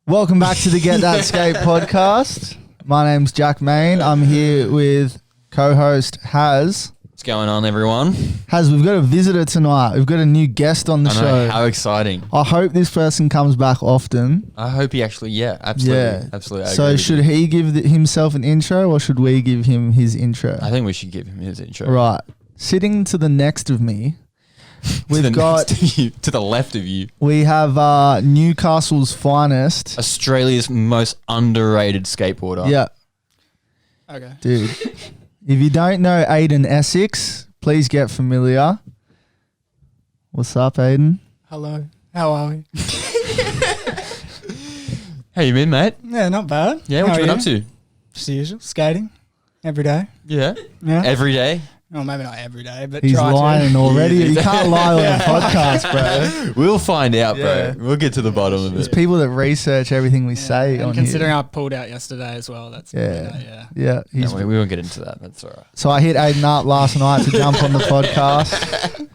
Welcome back to the Get That Skate podcast. My name's Jack Main. I'm here with co-host Haz. What's going on, everyone? Haz, we've got a visitor tonight. We've got a new guest on the show. How exciting. I hope this person comes back often. I hope he actually, absolutely. Absolutely. So should he give himself an intro or should we give him his intro? I think we should give him his intro. Right. Sitting to the next of me, we've got to the left of you. We have Newcastle's finest, Australia's most underrated skateboarder. Yeah. Okay. Dude. If you don't know Aidan Essex, please get familiar. What's up, Aidan? Hello. How are we? How you been, mate? Yeah, not bad. Yeah, what you been up to? Just the usual. Skating. Every day. Yeah. Yeah. Every day? Well, maybe not every day, but He's try lying to. already. You can't lie on a podcast, bro. We'll find out, Yeah. bro. We'll get to the bottom of There's it. people that research everything we say And on considering here. I pulled out yesterday as well, that's Yeah. yeah. Yeah. No, we won't get into that. That's all right. So I hit Aidan up last night to jump on the podcast.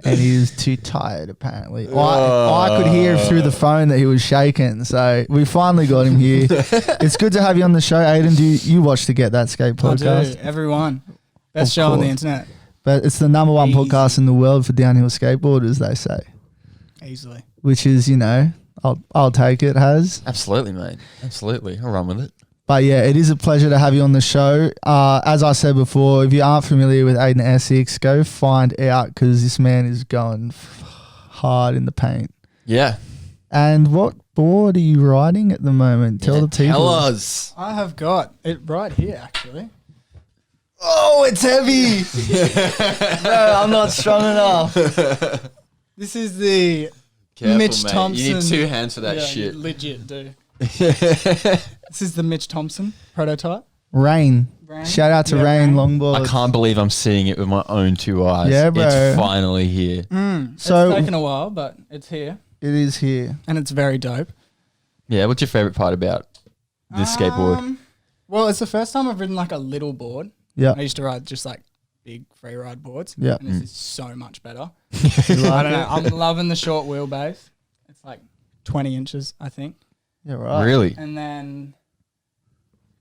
And he was too tired, apparently. I could hear through the phone that he was shaking. So we finally got him here. It's good to have you on the show, Aidan. Do you watch the Get That Skate podcast? I do. Everyone. Best Of show on the course. internet. But it's the number one Easy. podcast in the world for downhill skateboarders, they say. Easily. Which is, I'll take it, Haz. Absolutely, mate. Absolutely. I'll run with it. But yeah, it is a pleasure to have you on the show. As I said before, if you aren't familiar with Aidan Essex, go find out because this man is going hard in the paint. Yeah. And what board are you riding at the moment? Tell the people. Tell us. I have got it right here, actually. Oh, it's heavy. No, I'm not strong enough. This is the Careful, Mitch mate. Thompson. You need two hands for that Yeah, shit. you legit do. This is the Mitch Thompson prototype. Rayne. Rayne. Shout out to Yeah, Rayne Rayne. Longboard. I can't believe I'm seeing it with my own two eyes. Yeah, bro. It's finally here. So- it's taken a while, but it's here. It is here. And it's very dope. Yeah, what's your favorite part about this skateboard? Well, it's the first time I've ridden like a little board. Yeah. I used to ride just like big free ride boards. Yeah. And this is so much better. You I like don't know. it? I'm loving the short wheelbase. It's like 20 inches, I think. Yeah, right. Really? And then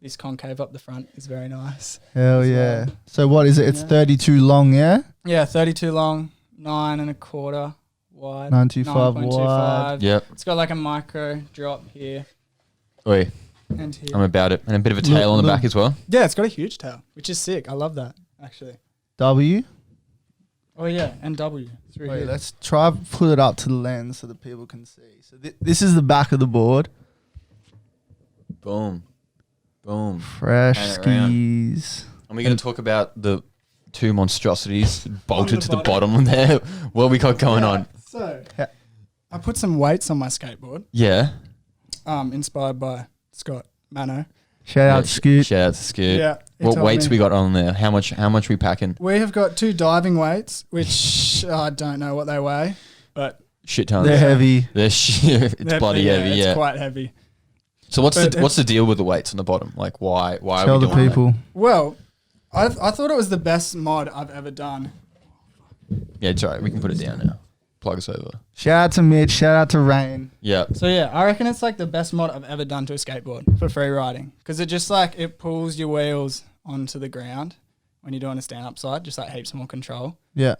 this concave up the front is very nice. Hell So- yeah. So what is it? It's Yeah. 32 long, yeah? Yeah, 32 long, 9.25 wide. 925 wide. 9.25. Yep. It's got like a micro drop here Oi, and here. I'm about it. And a bit of a tail on the Look. back as well. Yeah, it's got a huge tail, which is sick. I love that, actually. W. Oh, yeah, and W through Wait, here. let's try put it up to the lens so that people can see. So this is the back of the board. Boom. Boom. Fresh Hang it around. skis. And we're going to talk about the two monstrosities bolted On to the the bottom there. What we got going on? So, Yeah. I put some weights on my skateboard, Yeah. inspired by Scott Mano. Shout out Scoot. Shout out to Scoot. Yeah. he What told weights me. we got on there? How much we packing? We have got two diving weights, which I don't know what they weigh, but Shit tons. They're heavy. They're shit. It's they're- bloody heavy, It's yeah. quite heavy. So what's but what's the deal with the weights on the bottom? Like why Tell are we the doing people. Well, I thought it was the best mod I've ever done. that? Yeah, it's alright. We can put it down now. Plug us over. Shout out to Mitch. Shout out to Rayne. Yeah. So yeah, I reckon it's like the best mod I've ever done to a skateboard for free riding because it just like it pulls your wheels onto the ground when you're doing a stand up side, just like heaps more control. Yeah.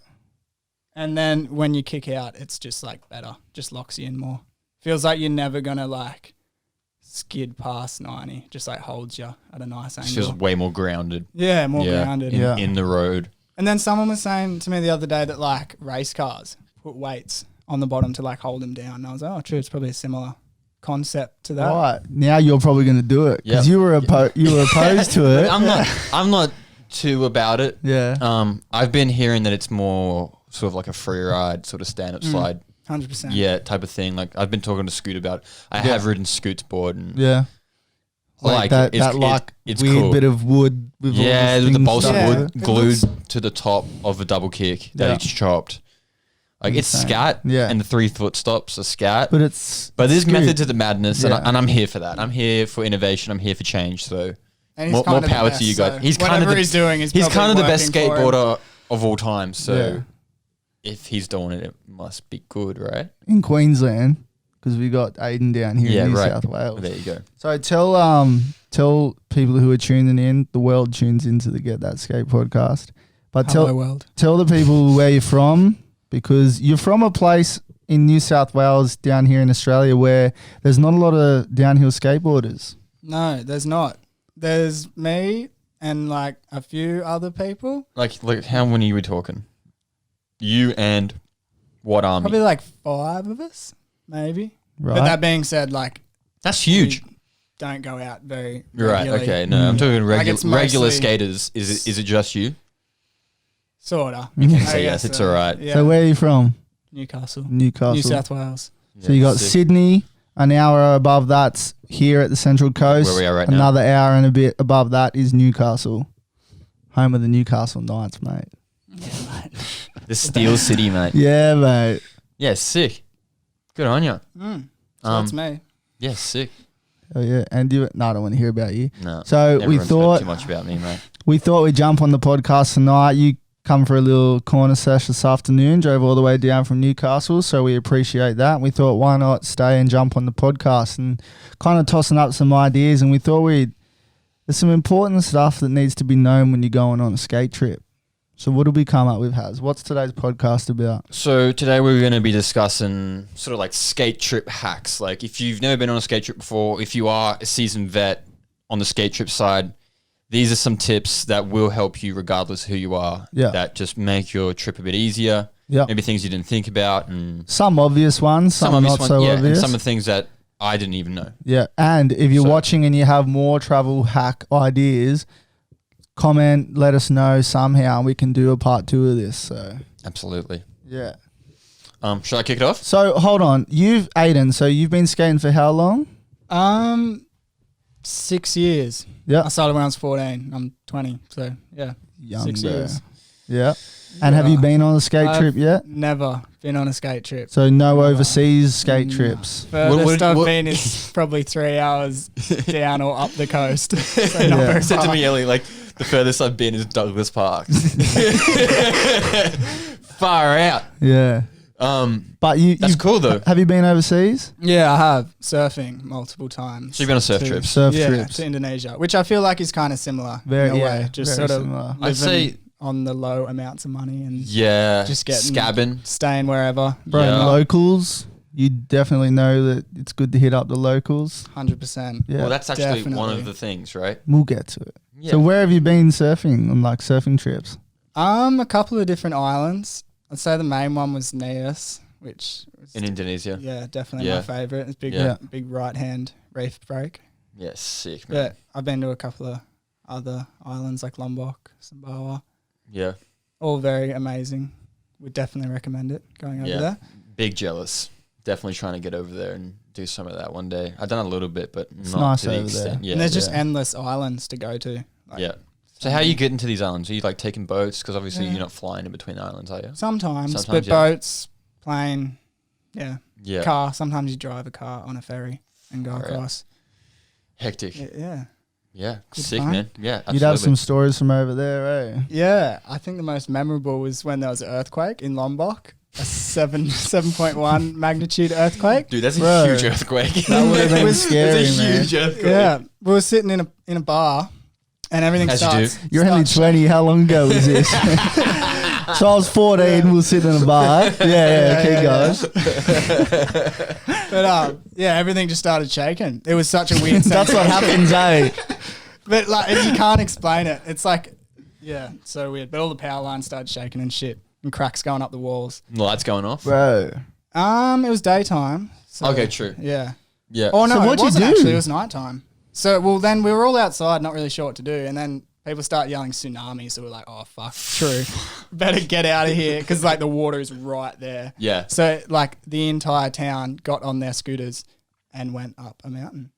And then when you kick out, it's just like better, just locks you in more. Feels like you're never gonna like skid past 90, just like holds you at a nice It's angle. just way more grounded. Yeah, more grounded. Yeah. In the road. And then someone was saying to me the other day that like race cars put weights on the bottom to like hold them down. And I was like, oh, true, it's probably a similar concept to that. Right. Now you're probably going to do it because Yep. you were opposed to it. I'm not too about it. Yeah. I've been hearing that it's more sort of like a free ride, sort of stand up slide, 100%. yeah, type of thing. Like I've been talking to Scoot about it. I have ridden Scoot's board and Yeah. Like that, it's, that like it's weird cool. bit of wood with all Yeah, the with the things balsa stuck Yeah. to wood it. It glued looks- to the top of a double kick that Yeah. it's chopped. Like it's Insane. scat, Yeah. and the 3 foot stops are scat. But it's But there's Scoot. method to the madness, Yeah. and I'm here for that. I'm here for innovation. I'm here for change. So And more kind of the power best, to you guys. so He's kind of whatever the- he's doing, he's probably kind of the best working for him. skateboarder of all time. So Yeah. if he's doing it, it must be good, right? in Queensland. because we got Aidan down here in New South Wales. There you go. So tell people who are tuning in, the world tunes into the Get That Skate podcast. But Hello world. tell the people where you're from, because you're from a place in New South Wales down here in Australia where there's not a lot of downhill skateboarders. No, there's not. There's me and like a few other people. Like how many are we talking? You and what army? Probably like 5 of us, maybe. Right. But that being said, like That's huge. we don't go out very Right. regularly. Okay. No, I'm talking it's regular mostly- skaters. Is it just you? Sorta. So yes, it's all right. Yeah. So where are you from? Newcastle. Newcastle. New South Wales. So you got sick. Sydney, an hour above that's here at the Central Coast. Where we are right now. Another hour and a bit above that is Newcastle. Home of the Newcastle Knights, mate. Yeah, mate. The Steel City, mate. Yeah, mate. Yeah, sick. Good on you. So that's me. Yeah, sick. Oh yeah, and I don't want to hear about you. No. So we everyone spoke thought too much about me, mate. we'd jump on the podcast tonight. You come for a little corner sesh this afternoon, drove all the way down from Newcastle, so we appreciate that. We thought, why not stay and jump on the podcast and kind of tossing up some ideas, and we thought there's some important stuff that needs to be known when you're going on a skate trip. So what did we come up with, Haz? What's today's podcast about? So today we're going to be discussing sort of like skate trip hacks. Like if you've never been on a skate trip before, if you are a seasoned vet on the skate trip side, these are some tips that will help you regardless who you are. Yeah. That just make your trip a bit easier. Yeah. Maybe things you didn't think about, and Some obvious ones, some obvious not ones, so yeah, obvious. and some of the things that I didn't even know. Yeah, and if you're So- watching and you have more travel hack ideas, comment, let us know somehow, and we can do a part 2 of this. So Absolutely. yeah. Should I kick it off? So hold on, Aidan. So you've been skating for how long? 6 years. Yeah, I started when I was 14. I'm 20. So yeah, young 6 bro. years. Yeah. And have you Yeah. been on a skate I've trip yet? Never been on a skate trip. So no Never. overseas skate trips. Furthest I've what- been is probably 3 hours down or up the coast. So not Yeah. very Said to far. me, Ellie, like the furthest I've been is Douglas Park. Far out. Yeah. But That's cool though. Have you been overseas? Yeah, I have surfing multiple times. So you've been on surf to- trips. Surf yeah, trips. to Indonesia, which I feel like is kind of similar. Very- in a yeah, way. Just very sort of similar. I'd living say- on the low amounts of money and Yeah. just getting scabbing. staying wherever. Bro, Yeah. locals, you definitely know that it's good to hit up the locals. 100%. Yeah, Well, that's actually one definitely. of the things, right? we'll get to it. Yeah. So where have you been surfing on like surfing trips? A couple of different islands. I'd say the main one was Nias, which was, in Indonesia. yeah, definitely Yeah. my favorite. It's big, Yeah. big right hand reef break. Yeah, sick, man. But I've been to a couple of other islands like Lombok, Sumbawa. Yeah. All very amazing. Would definitely recommend it going over Yeah. there. Big jealous. Definitely trying to get over there and do some of that one day. I've done a little bit, but It's not nice to the over extent. there. Yeah. And there's just yeah. endless islands to go to. Like, yeah. So how you get into these islands? Are you like taking boats? Because obviously Yeah. you're not flying in between islands, are you? Sometimes, Sometimes, but yeah. boats, plane, Yeah. car. Sometimes you drive a car on a ferry and go Alright. across. Hectic. Yeah. Yeah. Good Sick, fun. man. Yeah. Absolutely. You'd have some stories from over there, eh? Yeah, I think the most memorable was when there was an earthquake in Lombok, a 7.1 magnitude earthquake. Dude, that's Bro. a huge earthquake. That would have been was- scary, It's a man. huge earthquake. Yeah, we were sitting in a bar, and everything As you starts. do. You're only starts 20. How long ago was this? So I was 14. We'll sit in a bar. Yeah, okay, guys. But yeah, everything just started shaking. It was such a weird. That's what happens, eh? But like, you can't explain it. It's like, yeah, so weird. But all the power lines started shaking and shit, and cracks going up the walls. Lights going off. Bro. It was daytime. So, Okay, true. Yeah. Yeah. Oh no, So it what'd you wasn't do? actually. It was nighttime. So well, then we were all outside, not really sure what to do, and then people start yelling tsunami. So we're like, oh fuck, true, better get out of here because like the water is right there. Yeah. So like the entire town got on their scooters and went up a mountain,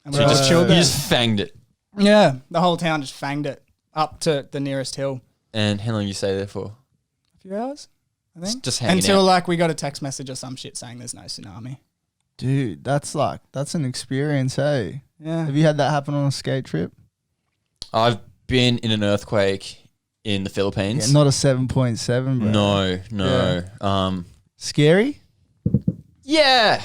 and we So you just chilled you there. just fanged it. Yeah, the whole town just fanged it up to the nearest hill. And how long you stay there for? A few hours, I think. Just hanging Until out. like we got a text message or some shit saying there's no tsunami. Dude, that's an experience, hey? Yeah. Have you had that happen on a skate trip? I've been in an earthquake in the Philippines. Yeah, not a 7.7, bro. No. Scary? Yeah,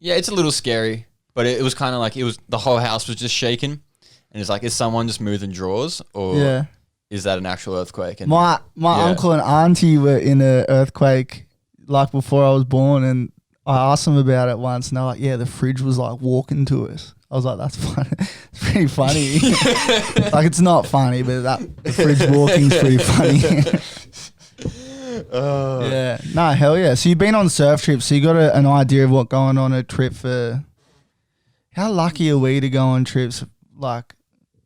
Yeah, it's a little scary, but it was kind of like the whole house was just shaking, and it's like, is someone just moving drawers, or is that an actual earthquake? And my uncle and auntie were in an earthquake like before I was born, and I asked them about it once, and they're like, "Yeah, the fridge was like walking to us." I was like, "That's funny. It's pretty funny." Like, it's not funny, but the fridge walking's pretty funny. Yeah. No, hell yeah. So you've been on surf trips, so you got an idea of what going on a trip for. How lucky are we to go on trips, like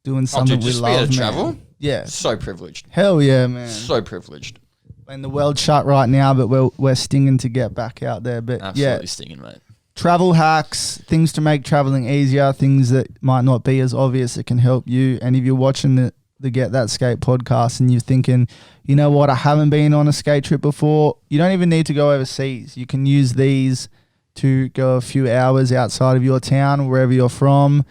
doing something we love, man? Travel? Yeah. So privileged. Hell yeah, man. So privileged. And the world's shut right now, but we're stinging to get back out there. But Absolutely stinging, mate. Travel hacks, things to make traveling easier, things that might not be as obvious that can help you. And if you're watching the Get That Skate podcast and you're thinking, you know what, I haven't been on a skate trip before, you don't even need to go overseas. You can use these to go a few hours outside of your town, wherever you're from,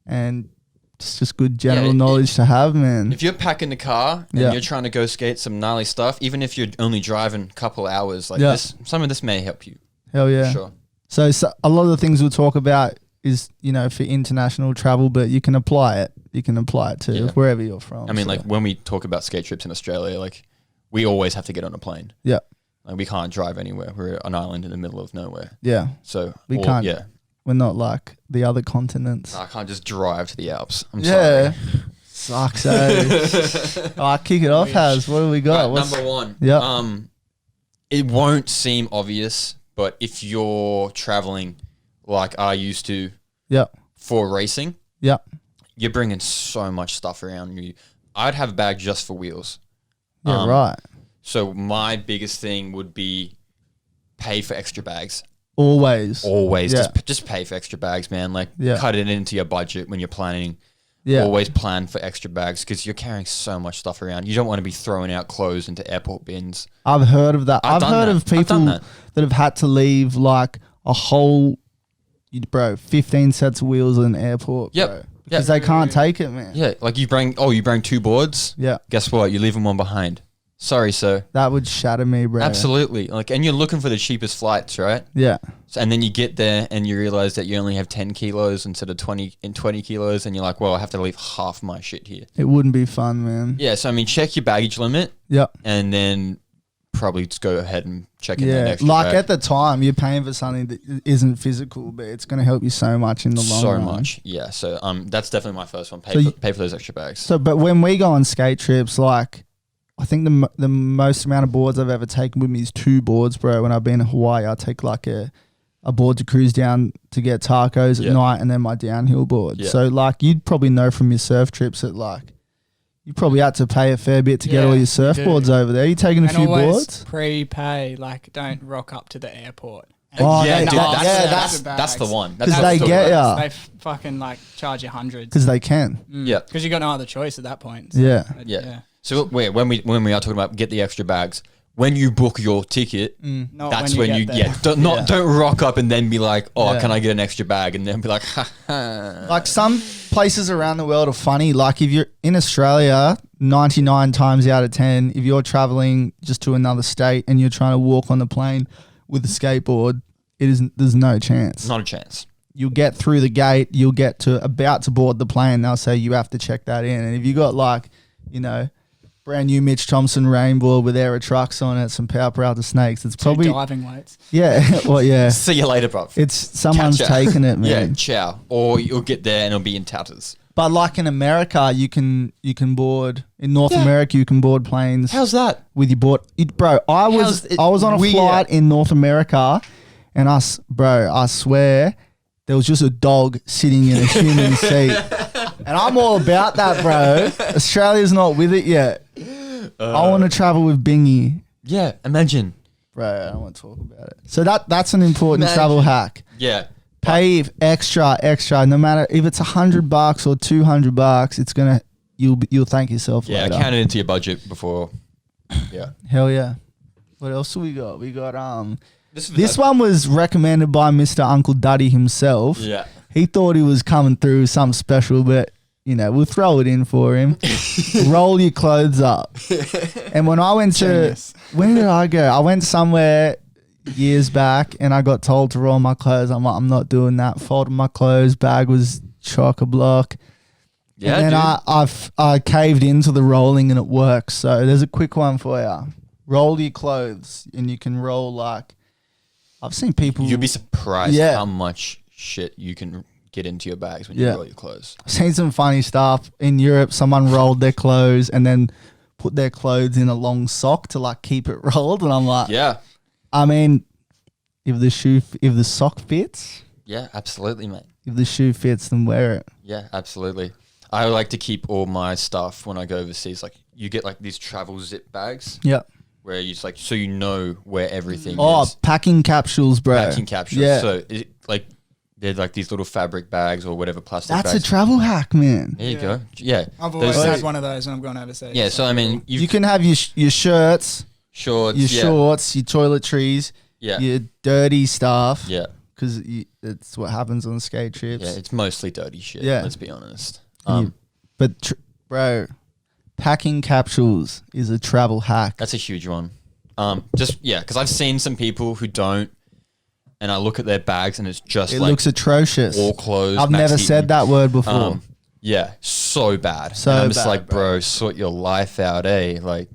and it's just good general knowledge to have, man. If you're packing the car and you're trying to go skate some gnarly stuff, even if you're only driving a couple hours, like this, some of this may help you. Hell yeah. For sure. So a lot of the things we'll talk about is, for international travel, but you can apply it. You can apply it to wherever you're from. I mean, like when we talk about skate trips in Australia, like we always have to get on a plane. Yeah. Like we can't drive anywhere. We're an island in the middle of nowhere. Yeah. So we can't. Yeah. We're not like the other continents. I can't just drive to the Alps. I'm sorry. Sucks, eh? All right, kick it off, Haz. What do we got? Right, number one. Yeah. It won't seem obvious, but if you're traveling like I used to for racing, you're bringing so much stuff around you. I'd have a bag just for wheels. Yeah, right. So my biggest thing would be pay for extra bags. Always. Yeah. Just pay for extra bags, man. Like cut it into your budget when you're planning. Yeah. Always plan for extra bags because you're carrying so much stuff around. You don't want to be throwing out clothes into airport bins. I've heard of that. I've heard of people that have had to leave like a whole, 15 sets of wheels in an airport. Bro, because they can't take it, man. Yeah. Like you bring 2 boards. Yeah. Guess what? You're leaving one behind. Sorry, sir. That would shatter me, bro. Absolutely. Like, and you're looking for the cheapest flights, right? Yeah. So, and then you get there and you realize that you only have 10 kilos instead of 20 kilos. And you're like, well, I have to leave half my shit here. It wouldn't be fun, man. Yeah. So, I mean, check your baggage limit. Yeah. And then probably just go ahead and check in that extra like bag. at the time, you're paying for something that isn't physical, but it's going to help you so much in the long run. So much. Yeah. So, that's definitely my first one. Pay for those extra bags. So, but when we go on skate trips, like, I think the most amount of boards I've ever taken with me is 2 boards, bro. When I've been in Hawaii, I take like a board to cruise down to get tacos at night and then my downhill board. Yeah. So like you'd probably know from your surf trips that like you probably had to pay a fair bit to get all your surfboards over there. You taking a few boards? Prepay, like don't rock up to the airport. That's the one. Because they get ya. They fucking like charge you hundreds. Because they can. Yeah. Because you got no other choice at that point. So yeah. So when we are talking about get the extra bags, when you book your ticket, that's when you don't rock up and then be like, can I get an extra bag? And then be like, ha ha. Like some places around the world are funny. Like if you're in Australia, 99 times out of 10, if you're traveling just to another state and you're trying to walk on the plane with a skateboard, there's no chance. Not a chance. You'll get through the gate, you'll get to about to board the plane, they'll say you have to check that in. And if you got like, brand new Mitch Thompson rainboard with Aero trucks on it, some power out to snakes. It's probably diving weights. Yeah, well, yeah. See you later, bro. It's someone's taking it, man. Yeah, ciao. Or you'll get there and it'll be in tatters. But like in America, you can board in North America. You can board planes. How's that with your board, bro? I was on a flight in North America, and I swear there was just a dog sitting in a human seat. And I'm all about that, bro. Australia's not with it yet. I want to travel with Bingy. Yeah, imagine. Bro, I don't want to talk about it. So that's an important travel hack. Yeah. Pay extra, no matter if it's $100 or $200, it's gonna you'll thank yourself later. Yeah, count it into your budget before. Yeah. Hell yeah. What else do we got? We got this one was recommended by Mr. Uncle Duddy himself. Yeah. He thought he was coming through something special, but we'll throw it in for him. Roll your clothes up. And when I went when did I go? I went somewhere, years back, and I got told to roll my clothes. I'm like, I'm not doing that. Folded my clothes. Bag was chock-a-block. Yeah, and then dude. I caved into the rolling, and it works. So there's a quick one for you. Roll your clothes, and you can roll like. I've seen people. You'd be surprised how much shit you can get into your bags when you roll your clothes. I've seen some funny stuff in Europe. Someone rolled their clothes and then put their clothes in a long sock to like keep it rolled, and I'm like, yeah. I mean, if the sock fits, Yeah, absolutely, mate. if the shoe fits, then wear it. Yeah, absolutely. I like to keep all my stuff when I go overseas. Like you get like these travel zip bags. Yeah. Where you just like, so you know where everything Oh, is. packing capsules, bro. Packing capsules. Yeah. So like they're like these little fabric bags or whatever plastic That's bags. a travel hack, man. There you go. Yeah. I've always Those- had one of those when I'm going overseas. Yeah, so I mean, You can have your shirts, shorts, your yeah. shorts, your toiletries, Yeah. your dirty stuff. Yeah. Because it's what happens on skate trips. Yeah, it's mostly dirty shit. Yeah. Let's be honest. But bro, packing capsules is a travel hack. That's a huge one. Because I've seen some people who don't, and I look at their bags and it's just It like looks atrocious. all clothes. I've Max never Eaton. said that word before. Yeah, so bad. So and I'm just bad, like, bro, sort your life out, eh? Like,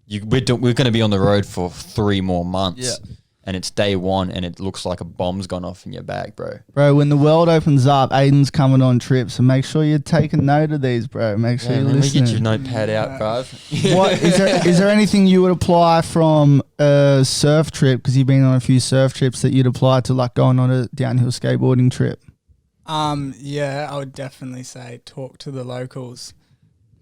we're going to be on the road for 3 more months. Yeah. And it's day 1 and it looks like a bomb's gone off in your bag, bro. Bro, when the world opens up, Aidan's coming on trips, so make sure you're taking note of these, bro. Make sure you're Let me listening. get your notepad out, bruv. What is there anything you would apply from a surf trip, because you've been on a few surf trips, that you'd apply to like going on a downhill skateboarding trip? Yeah, I would definitely say talk to the locals.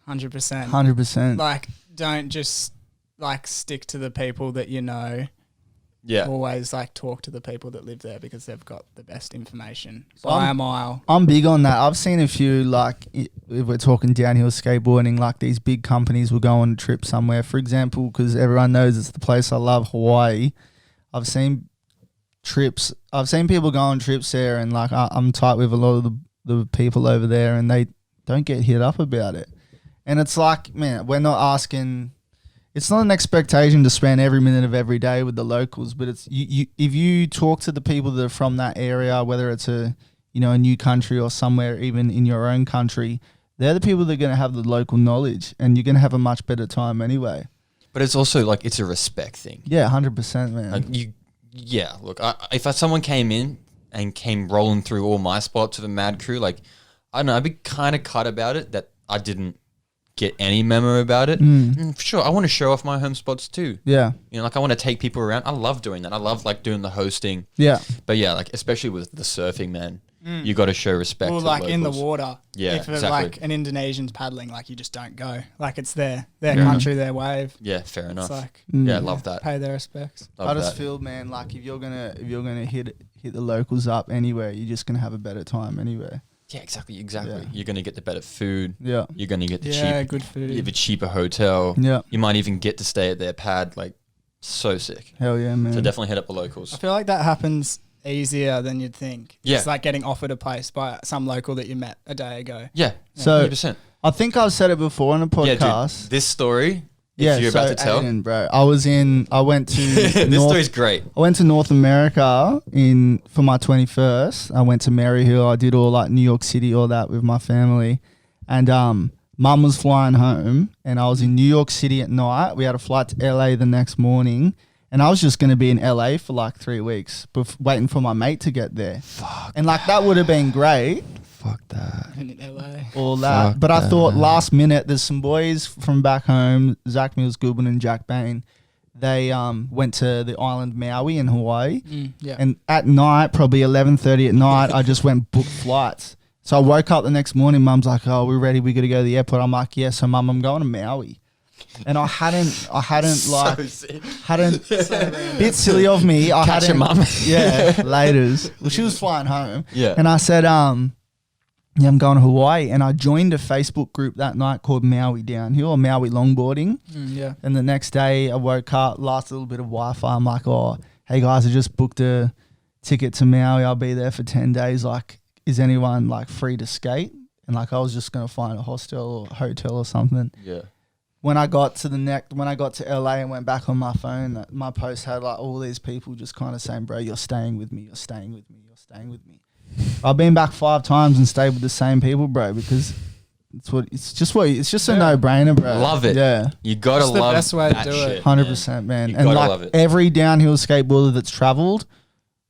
100%. 100%. Like, don't just like stick to the people that you know. Yeah. Always like talk to the people that live there because they've got the best information by a mile. I'm big on that. I've seen a few, like, if we're talking downhill skateboarding, like these big companies will go on a trip somewhere. For example, because everyone knows it's the place I love, Hawaii. I've seen people go on trips there, and like I'm tight with a lot of the people over there, and they don't get hit up about it. And it's like, man, we're not asking. It's not an expectation to spend every minute of every day with the locals, but it's you. If you talk to the people that are from that area, whether it's a new country or somewhere even in your own country, they're the people that are going to have the local knowledge, and you're going to have a much better time anyway. But it's also like, it's a respect thing. Yeah, 100%, man. Like look, if someone came in and came rolling through all my spots with a mad crew, like, I don't know, I'd be kind of cut about it that I didn't get any memo about it. For sure, I want to show off my home spots too. Yeah. Like, I want to take people around. I love doing that. I love like doing the hosting. Yeah. But yeah, like especially with the surfing, man, you got to show respect. Or to like the in the locals. water. Yeah, if exactly. like an Indonesian's paddling, like you just don't go. Like it's their country, their wave. Yeah, fair enough. It's like Yeah, I love that. pay their respects. Love I just that. feel, man, like if you're gonna hit the locals up anywhere, you're just gonna have a better time anyway. Yeah, exactly. Yeah. You're gonna get the better food. Yeah. You're gonna get the Good food. You have a cheaper hotel. Yeah. You might even get to stay at their pad. Like, so sick. Hell yeah, man. So definitely hit up the I locals. feel like that happens easier than you'd think. Yeah. It's like getting offered a place by some local that you met a day ago. Yeah. So 100%. I think I've said it before on a Yeah, podcast. dude. This story, if you're about to tell, Aidan, bro, I went to this story's great. I went to North America for my 21st. I went to Maryhill. I did all like New York City, all that with my family. And mum was flying home, and I was in New York City at night. We had a flight to LA the next morning, and I was just going to be in LA for like 3 weeks, waiting for my mate to get there. And like that would have been great. Fuck that. In LA. All that. Fuck But I thought last minute, there's some boys from back home, Zach Mills-Goodwin and Jack Bain. They went to the island Maui in Hawaii. Yeah. And at night, probably 11:30 at night, I just went book flights. So I woke up the next morning, mum's like, oh, we're ready, we got to go to the airport. I'm like, yeah, so mum, I'm going to Maui. And I hadn't like, bit silly of me. Catch your mum. Yeah, laters. Well, she was flying home. Yeah. And I said, yeah, I'm going to Hawaii. And I joined a Facebook group that night called Maui Downhill or Maui Longboarding. Yeah. And the next day I woke up, last little bit of Wi-Fi. I'm like, oh, hey guys, I just booked a ticket to Maui. I'll be there for 10 days. Like, is anyone like free to skate? And like, I was just going to find a hostel or hotel or something. Yeah. when I got to LA and went back on my phone, my post had like all these people just kind of saying, bro, you're staying with me, you're staying with me, you're staying with me. I've been back 5 times and stayed with the same people, bro, because it's just a no-brainer, bro. Love it. Yeah. You gotta It's the love best way to that do shit, it. 100%, man. You And gotta like love it. every downhill skateboarder that's traveled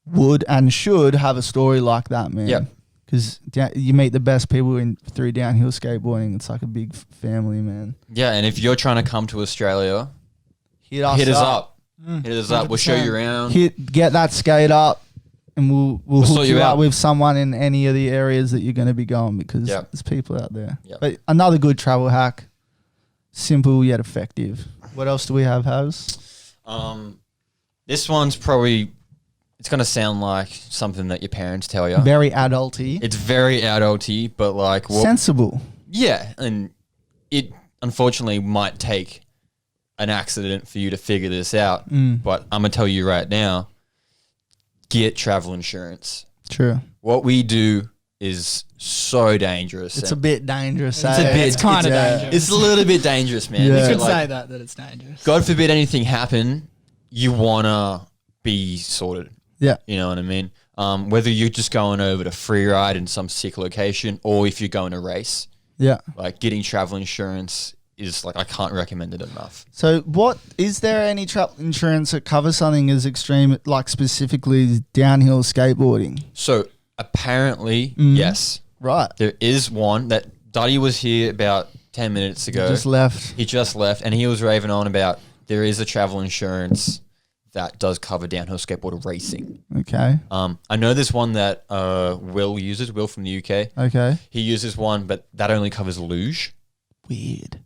would and should have a story like that, man. Yep. Because you meet the best people through downhill skateboarding. It's like a big family, man. Yeah, and if you're trying to come to Australia, Hit us up. Hit us up. We'll show you 100%. around. Get that skate up, and we'll hook sort you you up out. with someone in any of the areas that you're going to be going, because Yep. there's people out there. Yep. But another good travel hack, simple yet effective. What else do we have, Havs? This one's probably, it's gonna sound like something that your parents tell you. Very adulty, It's very adulty, but like, sensible. yeah, and it unfortunately might take an accident for you to figure this out. But I'm gonna tell you right now, get travel insurance. True. What we do is so dangerous. It's a bit dangerous. It's a eh? bit- It's kind of dangerous. It's a little bit dangerous, man. Yeah. You You could, could like, say that it's dangerous. God forbid anything happen, you wanna be sorted. Yeah. You know what I mean? Whether you're just going over to free ride in some sick location, or if you're going to race, Yeah. like getting travel insurance is like, I can't recommend it enough. So, what is there any travel insurance that covers something as extreme, like specifically downhill skateboarding? So apparently, yes, Right. there is one that Duddy was here about 10 minutes ago. Just left. He just left, and he was raving on about there is a travel insurance that does cover downhill skateboard racing. Okay. I know there's one that Will uses, Will from the UK. Okay. He uses one, but that only covers luge. Weird.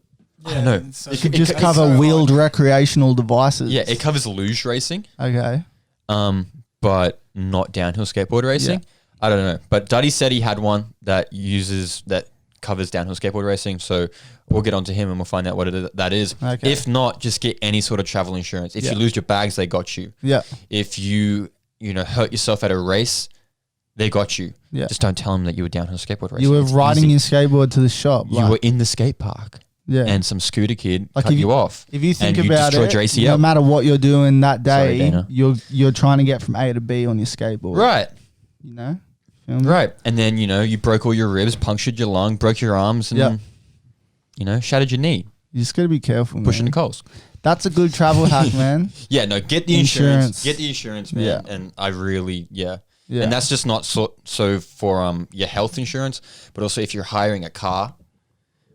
I don't know. It's so- It could just it's cover so wheeled odd. recreational devices. Yeah, it covers luge racing, Okay. but not downhill skateboard racing. I don't know. But Duddy said he had one that covers downhill skateboard racing. So we'll get onto him and we'll find out what that is. Okay. If not, just get any sort of travel insurance. If Yeah. you lose your bags, they got you. Yeah. If you hurt yourself at a race, they got you. Yeah. Just don't tell them that you were downhill skateboard racing. You were It's riding easy. your skateboard to the shop. You were in the skate park, yeah. and some scooter kid Like cut if you off. If you think and you about destroyed it, your ACL. no matter what you're doing that Sorry, day, Dana. you're trying to get from A to B on your skateboard. Right. You know? Feel me? Right. And then, you broke all your ribs, punctured your lung, broke your arms, and, shattered your knee, You just got to be careful, pushing the man. coals. That's a good travel hack, man. Yeah, no, get the insurance. Insurance. Get the insurance, man. Yeah. And I really, Yeah. And that's just not so for your health insurance, but also if you're hiring a car,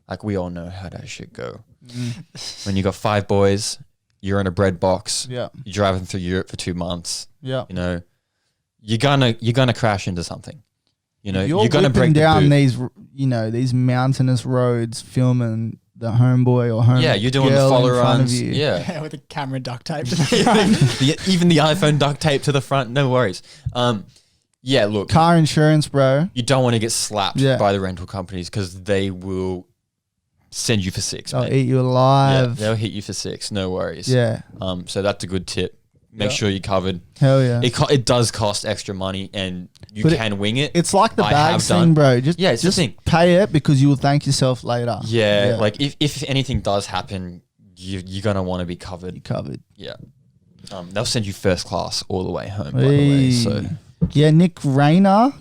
like we all know how that shit go. When you got 5 boys, you're in a bread box, Yeah. you're driving through Europe for 2 months, Yeah. you're gonna crash into something. You're gonna whipping break the down boot. these mountainous roads, filming the homeboy or home. Yeah, you're doing the girl follow in front of runs. you. Yeah. Yeah, with a camera duct tape to the front. Even the iPhone duct tape to the front, no worries. Yeah, look, Car insurance, bro. you don't want to get slapped Yeah. by the rental companies because they will send you for 6. I'll mate. eat you Yeah, alive. they'll hit you for 6. No worries. Yeah. So that's a good tip. Make Yeah. sure you're covered. Hell yeah. It does cost extra money, and you But can wing it. It's like the I bags have thing, done. bro. Just Yeah, it's the just thing. pay it because you will thank yourself later. Yeah, like if anything does happen, you're gonna want to be covered. you covered. Yeah. They'll send you first class all the way home. By the way, so Yeah, Nick Rayner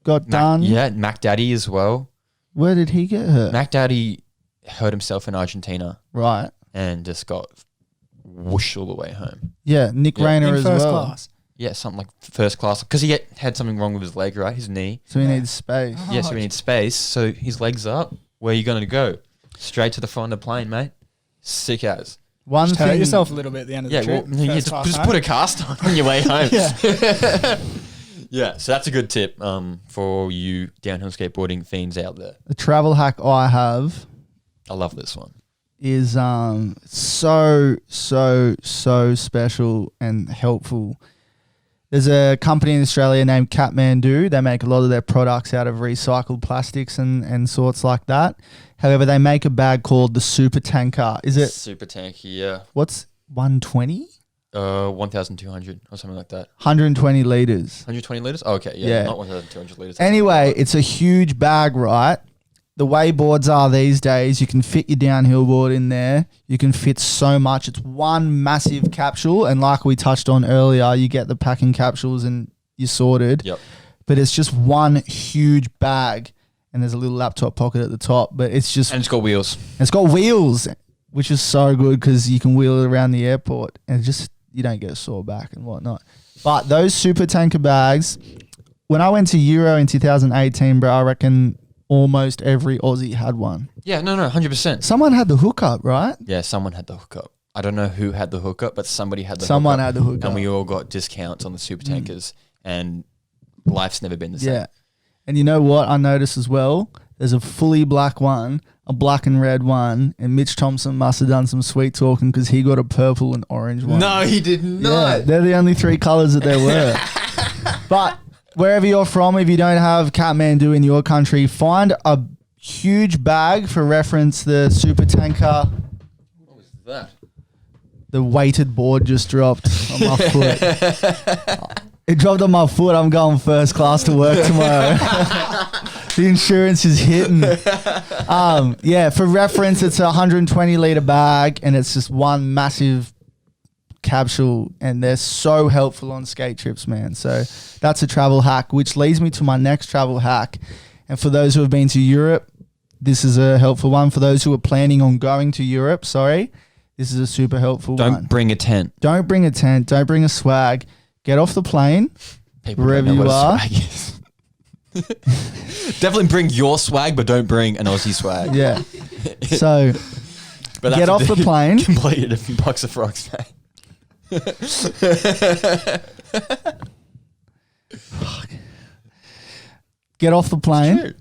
got done. yeah, Mac Daddy as well. Where did he get hurt? Mac Daddy hurt himself in Argentina Right. and just got whoosh all the way home. Yeah, Nick Yeah. Rayner In as first well. class. Yeah, something like first class because he had something wrong with his leg, right? His knee. So he needs space. Yeah, so he needs space. So his legs up. Where are you going to go? Straight to the front of the plane, mate. Sick as. One Just thing. hurt yourself a little bit at the end of Yeah, the trip. well, First class just home. put a cast on your way home. Yeah. Yeah, so that's a good tip for you downhill skateboarding fiends out there. The travel hack I have I love this one. is so special and helpful. There's a company in Australia named Kathmandu. They make a lot of their products out of recycled plastics and sorts like that. However, they make a bag called the Super Tanker. Is it Super tanky, yeah. what's 120? 1,200 or something like that. 120 liters. 120 liters? Oh, okay, yeah, Yeah. not 1,200 liters. Anyway, it's a huge bag, right? the way boards are these days, you can fit your downhill board in there. You can fit so much. It's one massive capsule. And like we touched on earlier, you get the packing capsules and you're sorted. Yep. But it's just one huge bag and there's a little laptop pocket at the top. But it's just... And it's got wheels. It's got wheels, which is so good because you can wheel it around the airport and just you don't get a sore back and whatnot. But those super tanker bags, when I went to Euro in 2018, bro, I reckon almost every Aussie had one. Yeah, no, 100%. Someone had the hookup, right? Yeah, someone had the hookup. I don't know who had the hookup, but somebody had the Someone hookup. had the hookup. And we all got discounts on the super tankers. And life's never been the same. Yeah. And you know what I noticed as well? There's a fully black one, a black and red one, and Mitch Thompson must have done some sweet talking because he got a purple and orange one. No, he did Yeah, not. they're the only 3 colours that there were. But wherever you're from, if you don't have Kathmandu in your country, find a huge bag. For reference, the super tanker, What was that? the weighted board just dropped on my foot. It dropped on my foot. I'm going first class to work tomorrow. The insurance is hitting. Yeah, for reference, it's a 120 litre bag and it's just one massive capsule and they're so helpful on skate trips, man. So that's a travel hack, which leads me to my next travel hack. And for those who have been to Europe, this is a helpful one. For those who are planning on going to Europe, this is a super helpful one. Don't bring a tent. Don't bring a tent. Don't bring a swag. Get off the plane. People Wherever don't know you what a are. swag is. Definitely bring your swag, but don't bring an Aussie swag. Yeah. So But get off the plane. Completely different box of frogs, mate. Get off the plane. True.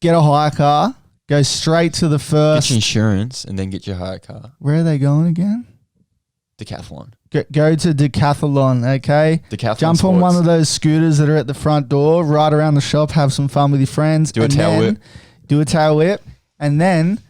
Get a hire car. Go straight to the Get first. your insurance and then get your hire car. Where are they going again? Decathlon. Go to Decathlon, okay? Decathlon Jump on one Sports. of those scooters that are at the front door, ride around the shop, have some fun with your friends. Do a and tail then whip. Do a tail whip. And then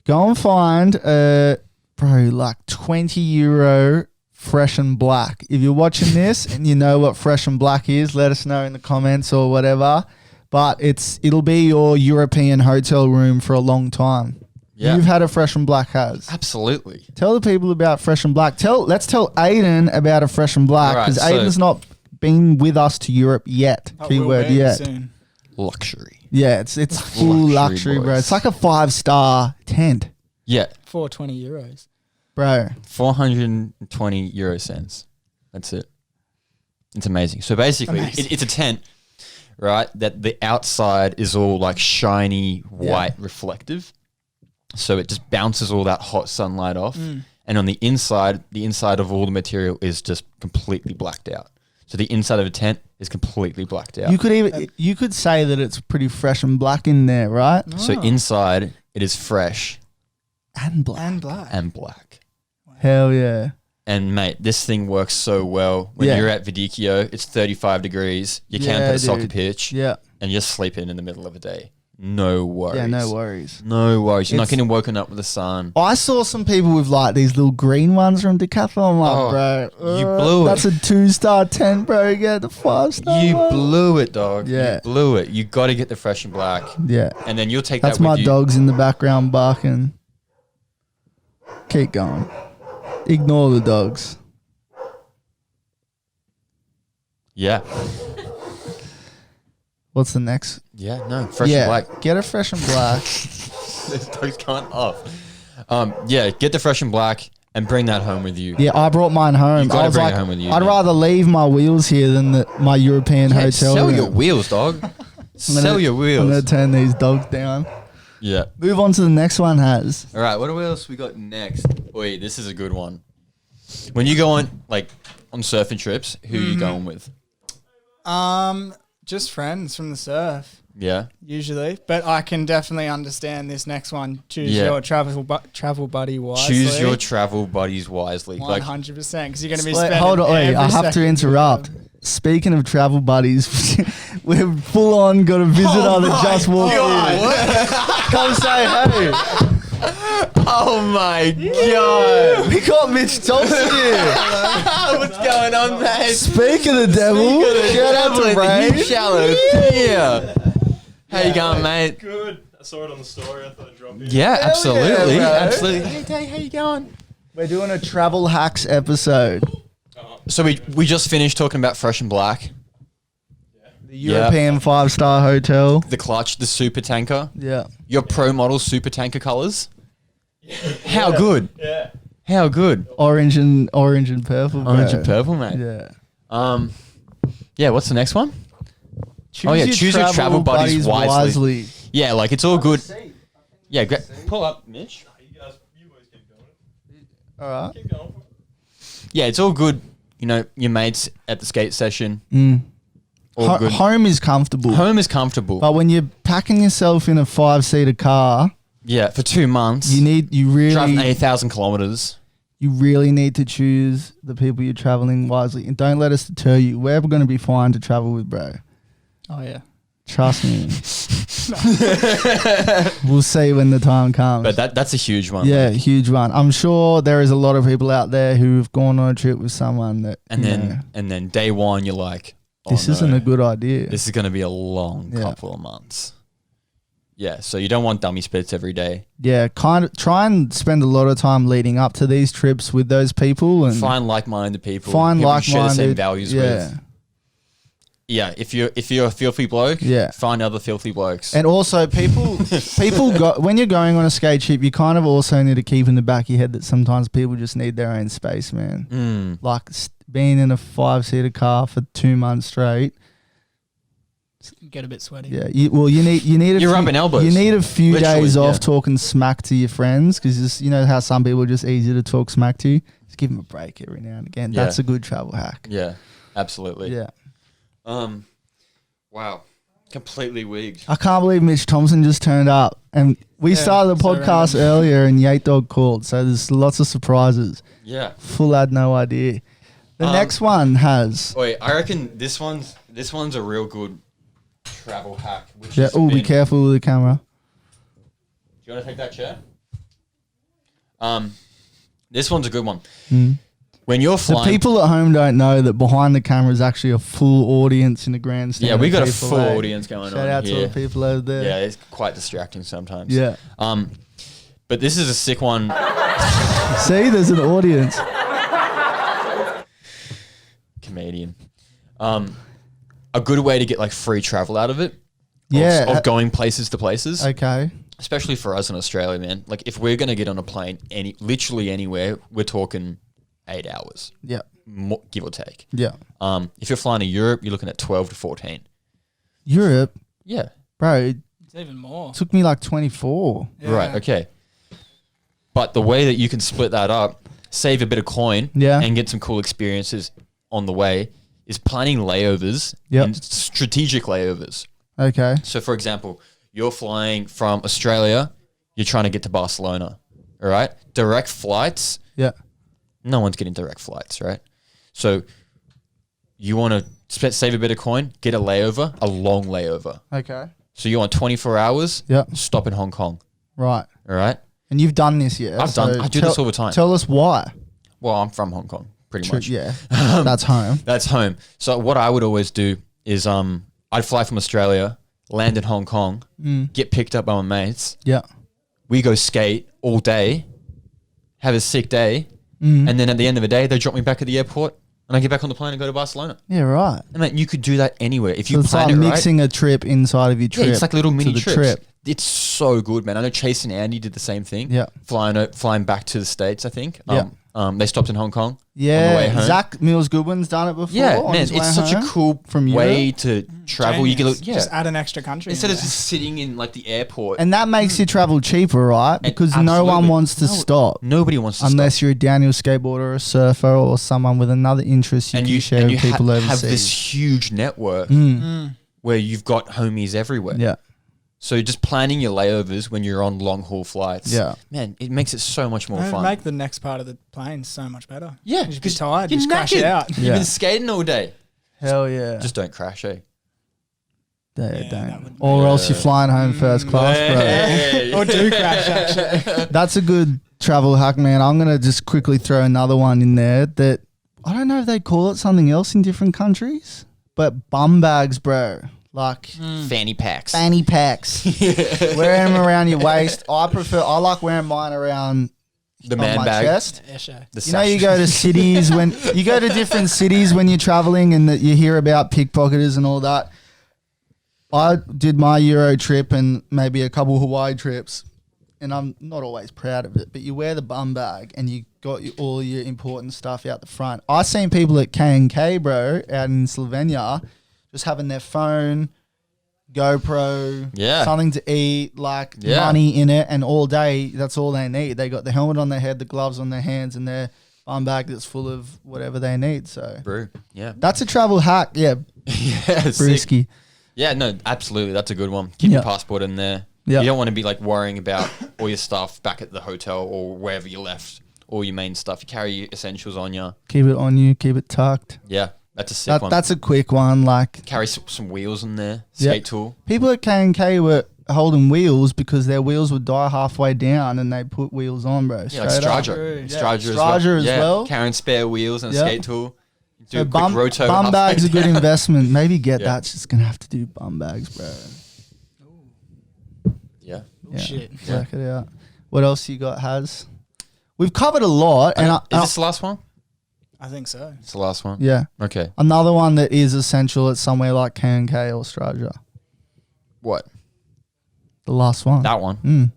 go and find, like €20 Fresh and Black. If you're watching this and you know what Fresh and Black is, let us know in the comments or whatever. But it'll be your European hotel room for a long time. Yeah. You've had a Fresh and Black, Haz. Absolutely. Tell the people about Fresh and Black. Let's tell Aidan about a Fresh and Black Alright, because so- Aidan's not been with us to Europe yet. That will Keyword be yet. soon. Luxury. Yeah, it's full luxury, bro. boys. It's like a 5-star tent, Yeah. For €20. bro. 420 euro cents. That's it. It's amazing. So basically, Amazing. it's a tent, right? That the outside is all like shiny, white, reflective. So it just bounces all that hot sunlight off. And on the inside of all the material is just completely blacked out. So the inside of a tent is completely blacked out. You could say that it's pretty fresh and black in there, right? So inside it is fresh And black. And black. and black. Hell yeah. And mate, this thing works so well. When Yeah. you're at Vidicchio, it's 35 degrees. You camp Yeah, at a soccer dude. pitch Yeah. and you're sleeping in the middle of the day. No worries. Yeah, no worries. No worries. You're not It's- getting woken up with the sun. I saw some people with like these little green ones from Decathlon. I'm like, Oh, bro, you blew it. That's a 2-star tent, bro. Get the 5-star. You one. blew it, dog. Yeah. You blew it. You got to get the fresh and black. Yeah. And then you'll take That's that with my you. dogs in the background barking. Keep going. Ignore the dogs. Yeah. What's the next? Yeah, no. Fresh and black. Get a fresh and black. Those dogs can't off. Yeah, get the fresh and black and bring that home with you. Yeah, I brought mine home. You gotta I was bring it like, home with you, I'd man. rather leave my wheels here than my European Yeah, hotel sell room. your wheels, dog. Sell your I'm wheels. gonna turn these dogs down. Yeah. Move on to the next one, Haz. All right, what else we got next? Wait, this is a good one. When you go on on surfing trips, who are you going with? Just friends from the surf, Yeah. usually. But I can definitely understand this next one. Choose Yeah. your travel buddy wisely. Choose your travel buddies wisely. 100%, because you're going to be Wait, spending hold on, wait, every I have to second with interrupt. them. Speaking of travel buddies, we're full on got a visitor that just walked in. Come say hey. Oh my god! We got Mitch Thompson here. What's going on, mate? Speak of the devil. Shout out to Rayne. Shallow here. How you going, mate? Good. I saw it on the story. I thought I'd drop in. Yeah, absolutely. bro. Absolutely. Hey, Day, how you going? We're doing a travel hacks episode. So we just finished talking about Fresh and Black, The European 5-star hotel. the clutch, the super tanker, Yeah. your pro model super tanker colors. How good? Yeah. How good? Orange and purple. Bro. Orange and purple, mate. Yeah. Yeah. What's the next one? Choose your travel buddies wisely. Yeah, like it's all good. Seat. Yeah, great. Pull up, Mitch. You boys keep going. All right. Keep going for it. Yeah, it's all good. You know, your mates at the skate session. All good. Home is comfortable. Home is comfortable. But when you're packing yourself in a 5-seater car, Yeah, for 2 months. you driving really 8,000 kilometers. you really need to choose the people you're traveling wisely, and don't let us deter you. We're going to be fine to travel with, bro. Oh yeah. Trust me. We'll see when the time comes. But that's a huge one. yeah, huge one. I'm sure there is a lot of people out there who've gone on a trip with someone that And you then know, and then day one, you're like, oh, this isn't no, a good idea. This is going to be a long Yeah. couple of months. Yeah, so you don't want dummy splits every day. Yeah, try and spend a lot of time leading up to these trips with those people and Find like-minded people. find people you share the same like-minded values yeah. with. Yeah, if you're a filthy bloke, Yeah. find other filthy blokes. And also, people when you're going on a skate trip, you kind of also need to keep in the back of your head that sometimes people just need their own space, man. Like being in a 5-seater car for 2 months straight. Get a bit sweaty. Yeah, you need a You're few, rubbing elbows. You need a few Literally, days off yeah. talking smack to your friends because you know how some people are just easy to talk smack to. Just give them a break every now and again. Yeah. That's a good travel hack. Yeah, absolutely. Yeah. Wow, completely wigged. I can't believe Mitch Thompson just turned up. And we started the so podcast earlier and Yate Dog called. So there's lots of surprises. Yeah. Full had no idea. The next one has. Wait, I reckon this one's a real good travel hack. Which Yeah, has oh, be been- careful with the camera. Do you want to take that chair? This one's a good one. When you're The flying, people at home don't know that behind the camera is actually a full audience in the grandstand. yeah, we of got a people, full eh? audience going Shout on out to here. the people over there. Yeah, it's quite distracting sometimes. Yeah. But this is a sick one. See, there's an audience. Comedian. A good way to get like free travel out of it. Yeah. Of going places to places. Okay. Especially for us in Australia, man. Like if we're gonna get on a plane literally anywhere, we're talking 8 hours, Yeah. give or take. Yeah. If you're flying to Europe, you're looking at 12 to 14. Europe, Yeah. bro, it It's even more. took me like 24. Yeah. Right. Okay. But the way that you can split that up, save a bit of coin, Yeah. and get some cool experiences on the way, is planning layovers Yep. and strategic layovers. Okay. So, for example, you're flying from Australia, you're trying to get to Barcelona, all right? Direct flights, Yeah. no one's getting direct flights, right? So, you want to save a bit of coin, get a layover, a long layover. Okay. So, you want 24 hours, Yeah. stop in Hong Kong, Right. all right? And you've done this, yeah? I do this all the time. Tell us why. Well, I'm from Hong Kong, pretty much. Yeah. That's home. That's home. So, what I would always do is I'd fly from Australia, land in Hong Kong, get picked up by my mates. Yeah. We go skate all day, have a sick day, and then at the end of the day, they drop me back at the airport, and I get back on the plane and go to Barcelona. Yeah, right. And mate, you could do that anywhere if So you it's plan like it right. mixing a trip inside of your trip. Yeah, it's like little mini to the trips. trip. It's so good, man. I know Chase and Andy did the same thing. Yeah. flying back to the States, I think. Yeah. They stopped in Hong Kong. On the way Yeah. home. Zach Mills Goodwin's done it before. Yeah, on man, his way it's such a home cool from way Europe. to travel. You Genius. get, yeah. Just add an extra country. Instead in of there. just sitting in like the airport. And that makes your travel cheaper, right? Because no one absolutely. wants to No, stop. Nobody wants to Unless stop. you're a downhill skateboarder or a surfer or someone with another interest you can share with people have overseas. this huge network where you've got homies everywhere. Yeah. So just planning your layovers when you're on long haul flights. Yeah. Man, it makes it so much more It'd fun. make the next part of the plane so much better. Yeah, You just be 'cause tired, you're just crash it knackered. out. You've Yeah. been skating all day. Hell yeah. Just don't crash, eh? Yeah, that don't. would Or else you're flying home first class, Hey. Or do crash, actually. bro. That's a good travel hack, man. I'm going to just quickly throw another one in there that I don't know if they call it something else in different countries, but bum bags, bro. like Fanny packs. fanny packs. Wearing them around your waist. I like wearing mine around The on man my bag. chest. The You know, you sash. go to cities when you go to different cities when you're traveling, and that you hear about pickpocketers and all that. I did my Euro trip and maybe a couple Hawaii trips, and I'm not always proud of it. But you wear the bum bag and you got all your important stuff out the front. I seen people at K&K, bro, out in Slovenia, just having their phone, GoPro, Yeah. something to eat, like Yeah. money in it, and all day that's all they need. They got the helmet on their head, the gloves on their hands, and their bum bag that's full of whatever they need. So Brew. Yeah. that's a travel hack. Yeah, Yeah. sick. brewski. Yeah, no, absolutely. That's a good one. Keep Yeah. your passport in there. Yeah. You don't want to be like worrying about all your stuff back at the hotel or wherever you left, all your main stuff. You carry your essentials on you. Keep it on you. Keep it tucked. Yeah, that's a sick one. That's a quick one. Like Carry some wheels in there. Yeah. Skate tool. people at K&K were holding wheels because their wheels would die halfway down, and they put wheels on, bro. Yeah, like straight up. Straja. Yeah, Straja Straja as yeah. well. Carrying spare wheels and a Yeah. skate tool. Do So a quick bum roto. bag's a halfway good down. investment. Maybe get Yeah. that. Just gonna have to do bum bags, bro. Yeah. Yeah. Shit. Check it out. What else you got, Haz? We've covered a lot, and Is this the last one? I think so. It's the last one. yeah, Okay. another one that is essential at somewhere like K&K or Straja. What? The last one. That one. Mm.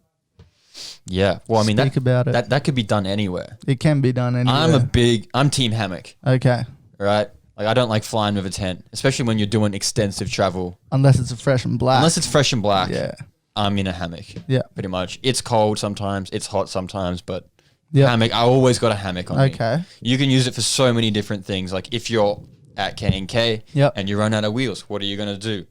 Yeah. Well, I mean, Speak about it. that could be done anywhere. It can be done anywhere. I'm team hammock, Okay, right? Like I don't like flying with a tent, especially when you're doing extensive travel. unless it's a fresh and black. Unless it's fresh and black, yeah, I'm in a hammock. yeah, Pretty much. It's cold sometimes, it's hot sometimes, but yeah. hammock, I always got a hammock on me. Okay, You can use it for so many different things. Like if you're at K&K Yep. and you run out of wheels, what are you going to do?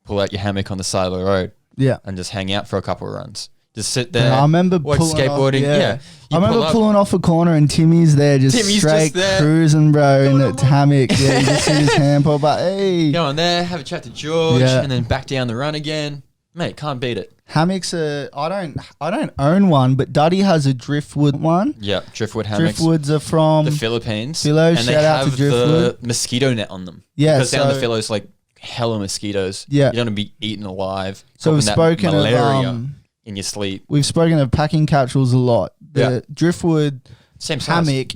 Pull out your hammock on the side of the road yeah. and just hang out for a couple of runs. Just sit there. I remember watch pulling skateboarding. Off, Yeah. I You remember pull up- pulling off a corner and Timmy's there, just Timmy's straight just there. cruising, bro, in the hammock. Yeah, you just see his hand pop up. Hey, Go on there, have a chat to George, Yeah. and then back down the run again. Mate, can't beat it. hammocks are. I don't own one, but Duddy has a driftwood one. Yeah, driftwood hammocks. Driftwoods are from The Philippines. Philo, and they shout out to have the driftwood. mosquito net on them. Yeah, Because down the so- Philos, like hella mosquitoes. Yeah. You don't want to be eaten alive. So we've coughing that spoken of malaria in your sleep. we've spoken of packing capsules a lot. The Yeah. driftwood Same size. hammock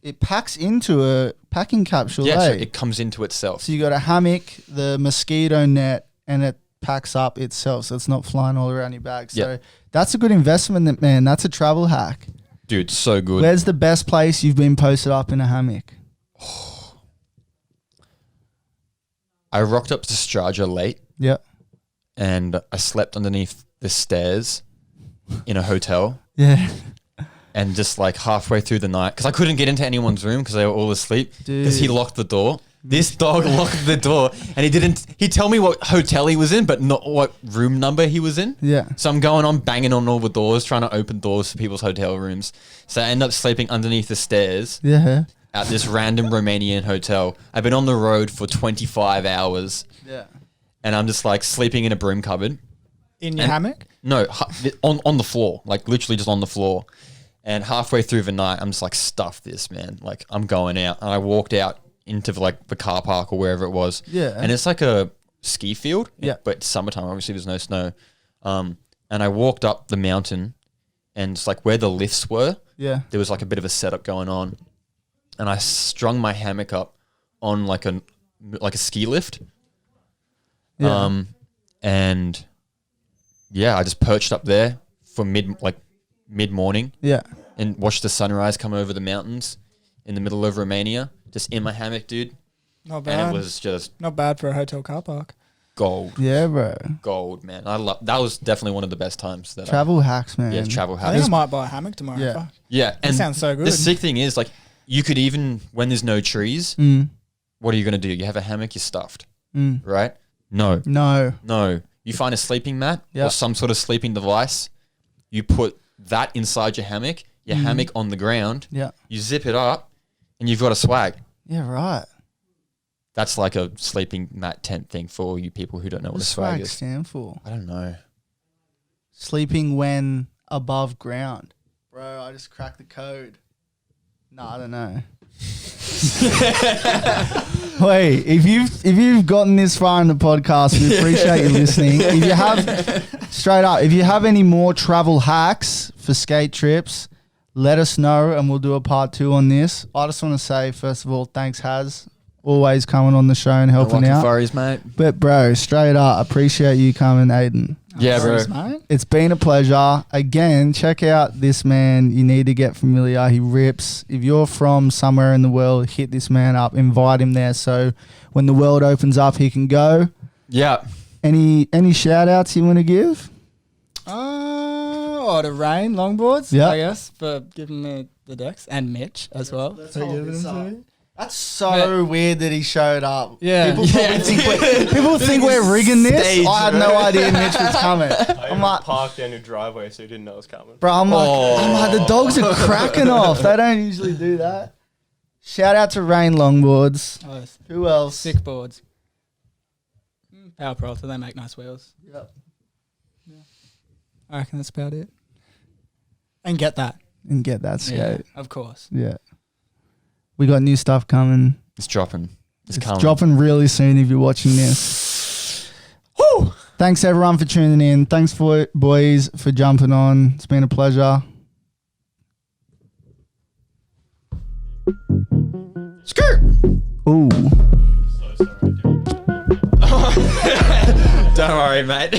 it packs into a packing capsule. Yeah, so eh? it comes into itself. So you got a hammock, the mosquito net, and it packs up itself, so it's not flying all around your bag. So Yeah. that's a good investment, man. That's a travel hack. Dude, so good. Where's the best place you've been posted up in a hammock? I rocked up to Straja late Yeah, and I slept underneath the stairs in a hotel. yeah, And just like halfway through the night, because I couldn't get into anyone's room because they were all asleep, because he Dude. locked the door. This dog locked the door, and he'd tell me what hotel he was in, but not what room number he was in. yeah. So I'm going on banging on all the doors, trying to open doors for people's hotel rooms. So I end up sleeping underneath the stairs Yeah. at this random Romanian hotel. I've been on the road for 25 hours, Yeah. and I'm just like sleeping in a broom cupboard. In your And- hammock? No, on the floor, like literally just on the floor. And halfway through the night, I'm just like, stuff this, man. Like I'm going out, and I walked out into like the car park or wherever it was. Yeah. And it's like a ski field. Yeah. But it's summertime, obviously there's no snow. And I walked up the mountain, and it's like where the lifts were, Yeah. there was like a bit of a setup going on. And I strung my hammock up on like a ski lift. Yeah. And yeah, I just perched up there for mid morning Yeah. and watched the sunrise come over the mountains in the middle of Romania, just in my hammock, dude. Not And bad. it was just Not bad for a hotel car park. gold, Yeah, bro. gold, man. That was definitely one of the best times that Travel hacks, man. travel I think I house. might buy a hammock tomorrow. Yeah. Fuck. Yeah, and sounds so good. The sick thing is, like, you could even when there's no trees, Mm. what are you gonna do? You have a hammock, you're stuffed, Mm. right? No, No. You find a sleeping mat Yep. or some sort of sleeping device. You put that inside your hammock. Your hammock on the ground. Yeah. You zip it up, and you've got a swag. Yeah, right. That's like a sleeping mat tent thing for all you people who don't know what What a does swag swag is. stand for? I don't know. Sleeping when above ground. Bro, I just cracked the code. No, I don't know. Wait, if you've gotten this far in the podcast, we appreciate you listening. If you have, straight up, if you have any more travel hacks for skate trips, let us know and we'll do a part 2 on this. I just want to say, first of all, thanks Haz, always coming on the show and helping out. Furries, mate. But bro, straight up, appreciate you coming, Aidan. Yeah, bro. Thanks, mate. It's been a pleasure. Again, check out this man. You need to get familiar. He rips. If you're from somewhere in the world, hit this man up. Invite him there so when the world opens up, he can go. Yeah. Any shout outs you want to give? To Rayne Longboards, Yeah. I guess, for giving me the decks. And Mitch as well. for giving them to me. That's so weird that he showed up. Yeah. People think we're rigging this. Stage, I had no idea Mitch was coming. I I'm like, parked down your driveway, so you didn't know it was coming. bro, I'm like, the dogs are cracking off. They don't usually do that. Shout out to Rayne Longboards. Oh, Who else? sick boards. Power Pro, so they make nice wheels. Yep. I reckon that's about it. And get that. And get that skate. Of course. Yeah. We got new stuff coming. It's dropping. It's coming. Dropping really soon if you're watching this. Woo! Thanks everyone for tuning in. Thanks for boys for jumping on. It's been a pleasure. Skirt. Ooh. So sorry, dude. Don't worry, mate.